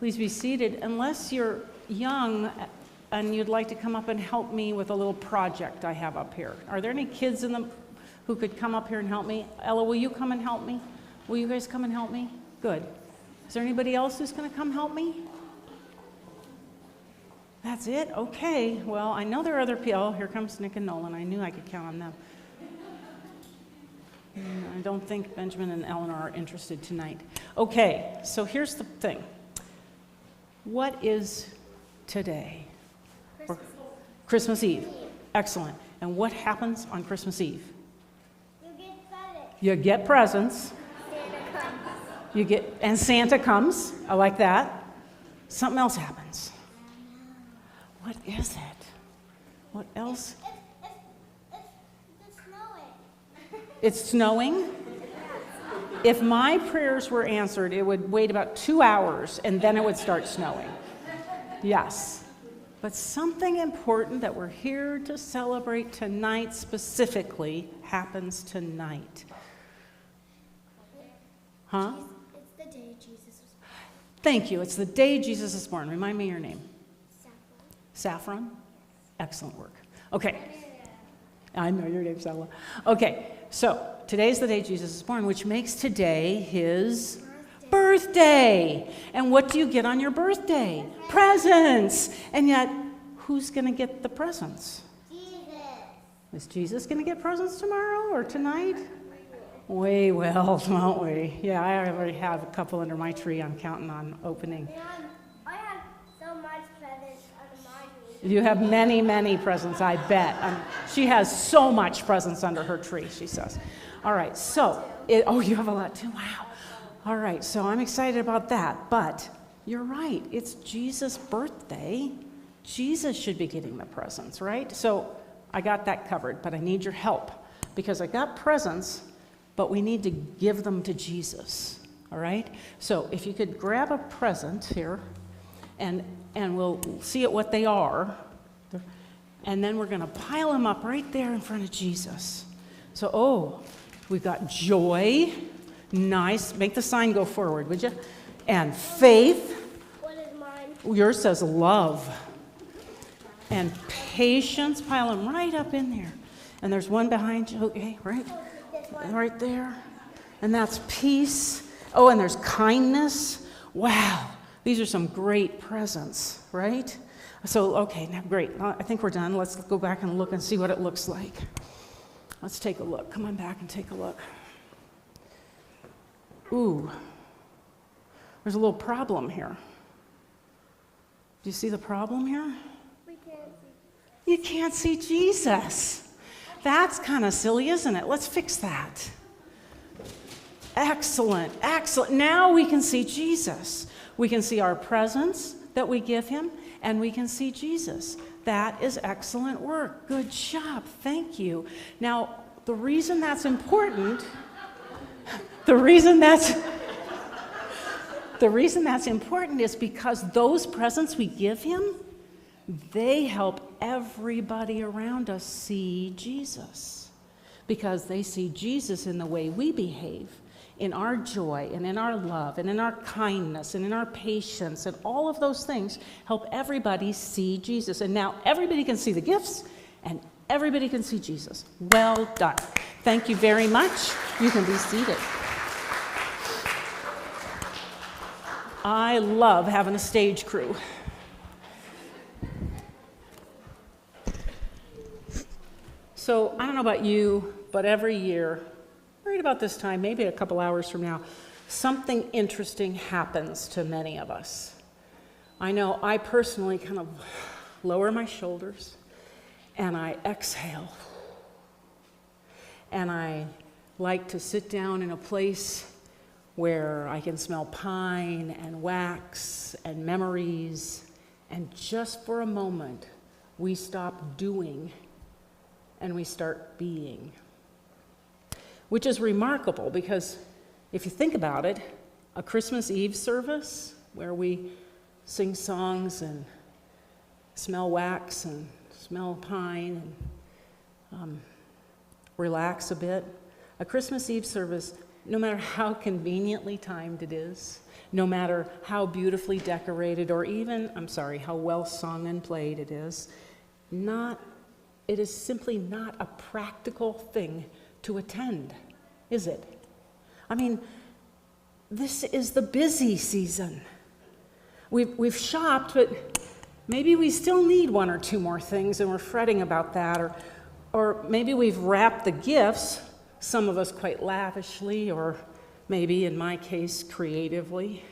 Please be seated. Unless you're young and you'd like to come up and help me with a little project I have up here. Are there any kids who could come up here and help me? Ella, will you come and help me? Will you guys come and help me? Good. Is there anybody else who's going to come help me? That's it? Okay. Well, I know there are other people. Oh, here comes Nick and Nolan. I knew I could count on them. I don't think Benjamin and Eleanor are interested tonight. Okay, so here's the thing. What is today? Christmas Eve. Excellent. And what happens on Christmas Eve? You get presents. You get, and Santa comes. I like that. Something else happens. What is it? What else? It's snowing. It's snowing? If my prayers were answered, it would wait about 2 hours and then it would start snowing. Yes. But something important that we're here to celebrate tonight specifically happens tonight. Huh? It's the day Jesus was born. Thank you. It's the day Jesus is born. Remind me your name. Saffron. Saffron? Excellent work. Okay. I know your name's Ella. Okay, so today's the day Jesus is born, which makes today his birthday. And what do you get on your birthday? Presents. And yet, who's going to get the presents? Jesus. Is Jesus going to get presents tomorrow or tonight? We will, won't we? Yeah, I already have a couple under my tree I'm counting on opening. I have so much presents under my tree. You have many, many presents, I bet. She has so much presents under her tree, she says. All right, so, you have a lot too, wow. All right, so I'm excited about that, but you're right, it's Jesus' birthday. Jesus should be getting the presents, right? So I got that covered, but I need your help because I got presents, but we need to give them to Jesus, all right? So if you could grab a present here, and we'll see what they are, and then we're going to pile them up right there in front of Jesus. So, we've got joy, nice, make the sign go forward, would you? And faith. What is mine? Yours says love. And patience, pile them right up in there. And there's one behind you, okay, right? Right there. And that's peace. Oh, and there's kindness. Wow, these are some great presents, right? So, okay, now great. I think we're done. Let's go back and look and see what it looks like. Let's take a look. Come on back and take a look. Ooh, there's a little problem here. Do you see the problem here? We can't see. You can't see Jesus. That's kind of silly, isn't it? Let's fix that. Excellent, excellent. Now we can see Jesus. We can see our presents that we give him, and we can see Jesus. That is excellent work. Good job. Thank you. Now, the reason that's important, the reason that's important is because those presents we give him, they help everybody around us see Jesus. Because they see Jesus in the way we behave, in our joy, and in our love, and in our kindness, and in our patience, and all of those things help everybody see Jesus. And now everybody can see the gifts, and everybody can see Jesus. Well done. Thank you very much. You can be seated. I love having a stage crew. So I don't know about you, but every year, right about this time, maybe a couple hours from now, something interesting happens to many of us. I know I personally kind of lower my shoulders and I exhale. And I like to sit down in a place where I can smell pine and wax and memories, and just for a moment, we stop doing and we start being. Which is remarkable because if you think about it, a Christmas Eve service where we sing songs and smell wax and smell pine and relax a bit, a Christmas Eve service no matter how conveniently timed it is, no matter how beautifully decorated or even, how well sung and played it is simply not a practical thing to attend, is it? I mean, this is the busy season. We've shopped, but maybe we still need one or two more things and we're fretting about that, or maybe we've wrapped the gifts, some of us quite lavishly, or maybe in my case, creatively.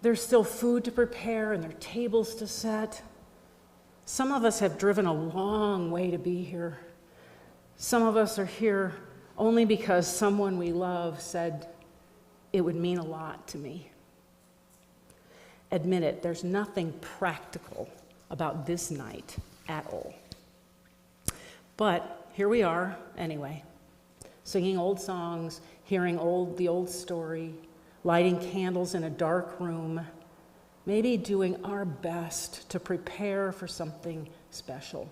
There's still food to prepare and there are tables to set. Some of us have driven a long way to be here. Some of us are here only because someone we love said it would mean a lot to me. Admit it, there's nothing practical about this night at all. But here we are anyway, singing old songs, hearing the old story, lighting candles in a dark room, maybe doing our best to prepare for something special.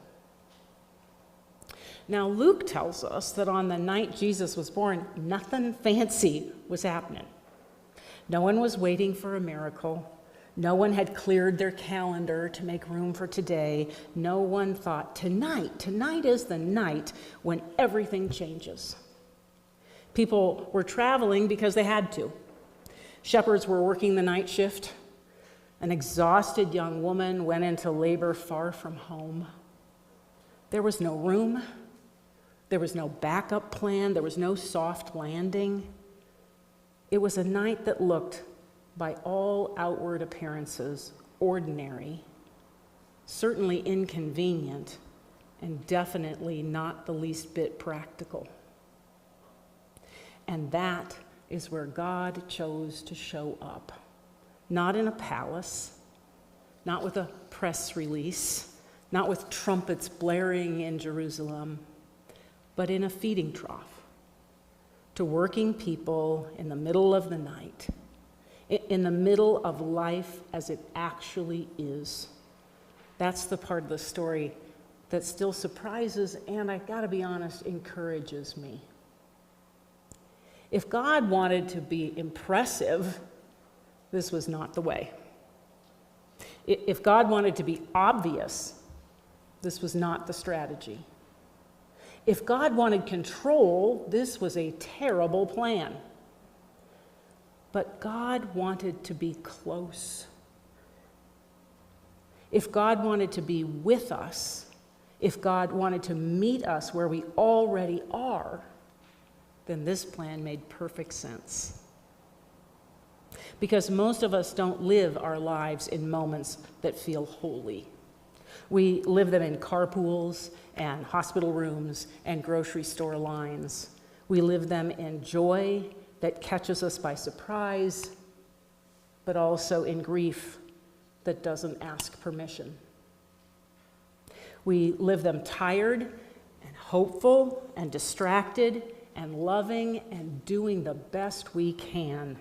Now, Luke tells us that on the night Jesus was born, nothing fancy was happening. No one was waiting for a miracle. No one had cleared their calendar to make room for today. No one thought, tonight is the night when everything changes. People were traveling because they had to. Shepherds were working the night shift. An exhausted young woman went into labor far from home. There was no room. There was no backup plan. There was no soft landing. It was a night that looked, by all outward appearances, ordinary, certainly inconvenient, and definitely not the least bit practical. And that is where God chose to show up. Not in a palace, not with a press release, not with trumpets blaring in Jerusalem, but in a feeding trough to working people in the middle of the night, in the middle of life as it actually is. That's the part of the story that still surprises and, I gotta be honest, encourages me. If God wanted to be impressive, this was not the way. If God wanted to be obvious, this was not the strategy. If God wanted control, this was a terrible plan. But God wanted to be close. If God wanted to be with us, if God wanted to meet us where we already are, then this plan made perfect sense. Because most of us don't live our lives in moments that feel holy. We live them in carpools and hospital rooms and grocery store lines. We live them in joy that catches us by surprise, but also in grief that doesn't ask permission. We live them tired and hopeful and distracted and loving and doing the best we can.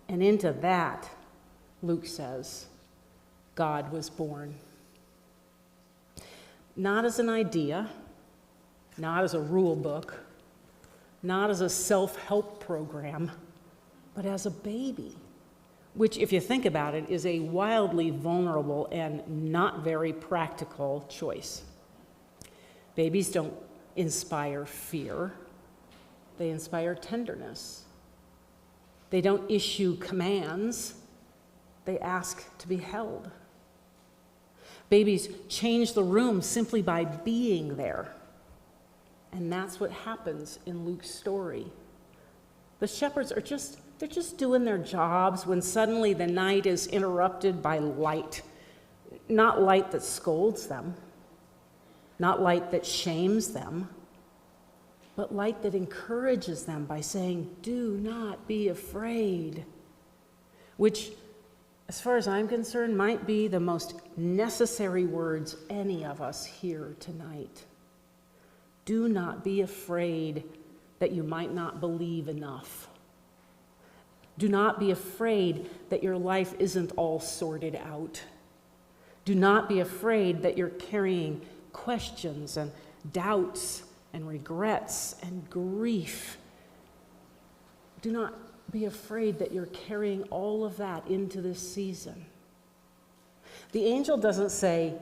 And into that, Luke says, God was born. Not as an idea, not as a rule book, not as a self-help program, but as a baby, which, if you think about it, is a wildly vulnerable and not very practical choice. Babies don't inspire fear. They inspire tenderness. They don't issue commands. They ask to be held. Babies change the room simply by being there. And that's what happens in Luke's story. The shepherds they're just doing their jobs when suddenly the night is interrupted by light. Not light that scolds them, not light that shames them, but light that encourages them by saying, do not be afraid. Which, as far as I'm concerned, might be the most necessary words any of us hear tonight. Do not be afraid that you might not believe enough. Do not be afraid that your life isn't all sorted out. Do not be afraid that you're carrying questions and doubts and regrets and grief do not be afraid that you're carrying all of that into this season. The angel doesn't say,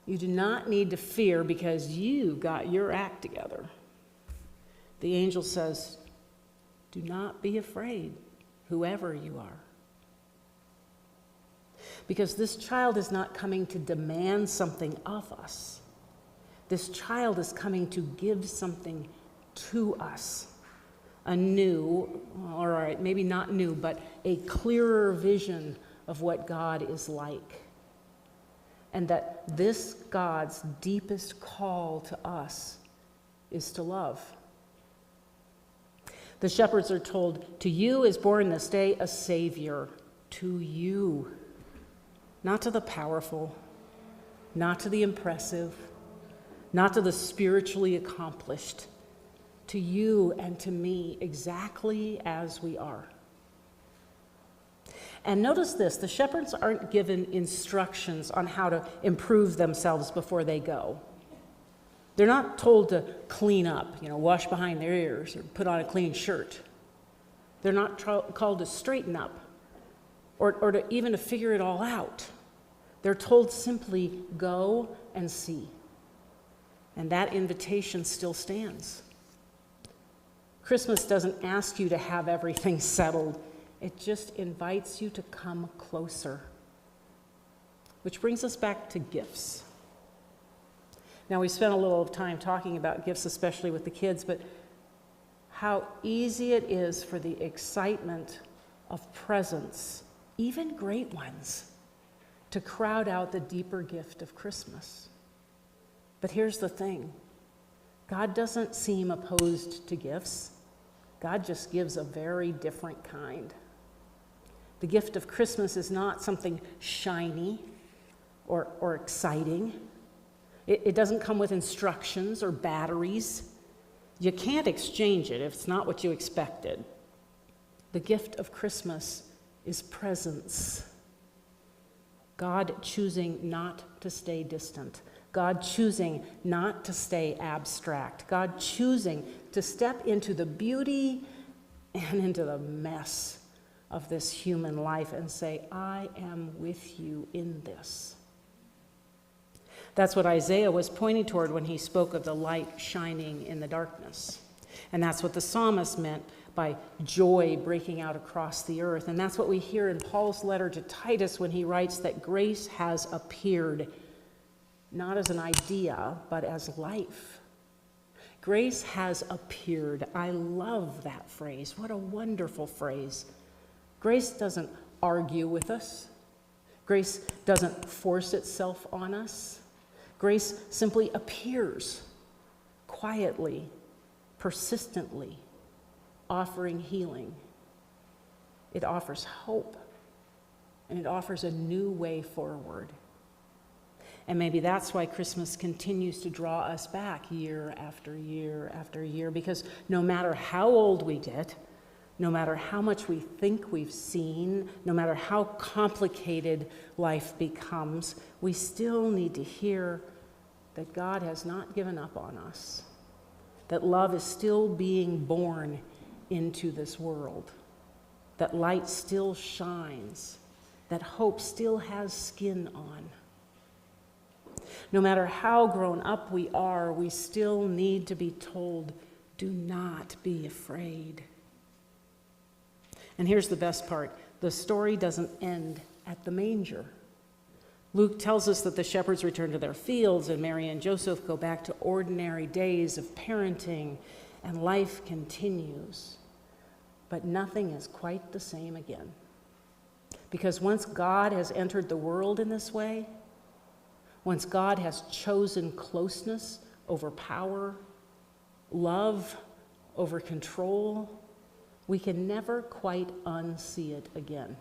you do not need to fear because you got your act together. The angel says, do not be afraid, whoever you are. Because this child is not coming to demand something of us. This child is coming to give something to us. A new, all right, maybe not new, but a clearer vision of what God is like. And that this God's deepest call to us is to love. The shepherds are told, to you is born this day a Savior. To you. Not to the powerful, not to the impressive, not to the spiritually accomplished. To you and to me, exactly as we are. And notice this, the shepherds aren't given instructions on how to improve themselves before they go. They're not told to clean up, wash behind their ears or put on a clean shirt. They're not called to straighten up or to even to figure it all out. They're told simply, go and see. And that invitation still stands. Christmas doesn't ask you to have everything settled. It just invites you to come closer. Which brings us back to gifts. Now, we spent a little time talking about gifts, especially with the kids, but how easy it is for the excitement of presents, even great ones, to crowd out the deeper gift of Christmas. But here's the thing. God doesn't seem opposed to gifts. God just gives a very different kind. The gift of Christmas is not something shiny or exciting. It doesn't come with instructions or batteries. You can't exchange it if it's not what you expected. The gift of Christmas is presence. God choosing not to stay distant. God choosing not to stay abstract. God choosing to step into the beauty and into the mess of this human life and say, I am with you in this. That's what Isaiah was pointing toward when he spoke of the light shining in the darkness. And that's what the psalmist meant by joy breaking out across the earth. And that's what we hear in Paul's letter to Titus when he writes that grace has appeared, not as an idea, but as life. Grace has appeared. I love that phrase. What a wonderful phrase. Grace doesn't argue with us. Grace doesn't force itself on us. Grace simply appears quietly, persistently, offering healing. It offers hope, and it offers a new way forward. And maybe that's why Christmas continues to draw us back year after year after year, because no matter how old we get, no matter how much we think we've seen, no matter how complicated life becomes, we still need to hear that God has not given up on us, that love is still being born into this world, that light still shines, that hope still has skin on. No matter how grown up we are, we still need to be told, do not be afraid. And here's the best part. The story doesn't end at the manger. Luke tells us that the shepherds return to their fields and Mary and Joseph go back to ordinary days of parenting, and life continues. But nothing is quite the same again. Because once God has entered the world in this way, once God has chosen closeness over power, love over control, we can never quite unsee it again.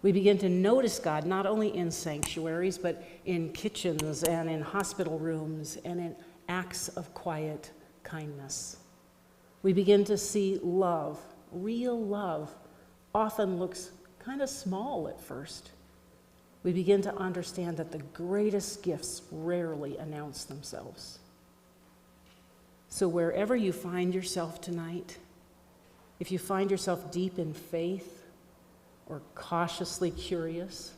We begin to notice God not only in sanctuaries, but in kitchens and in hospital rooms and in acts of quiet kindness. We begin to see love, real love, often looks kind of small at first. We begin to understand that the greatest gifts rarely announce themselves. So wherever you find yourself tonight, if you find yourself deep in faith or cautiously curious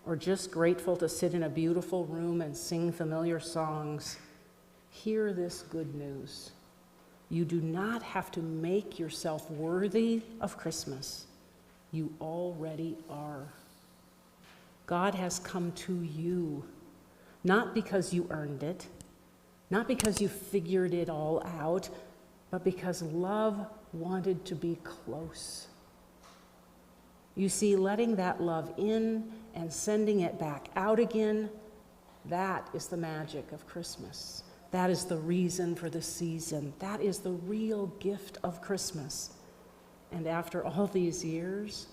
or just grateful to sit in a beautiful room and sing familiar songs, hear this good news. You do not have to make yourself worthy of Christmas. You already are. God has come to you, not because you earned it, not because you figured it all out, but because love wanted to be close. You see, letting that love in and sending it back out again, that is the magic of Christmas. That is the reason for the season. That is the real gift of Christmas. And after all these years,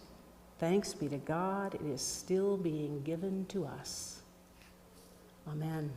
thanks be to God, it is still being given to us. Amen.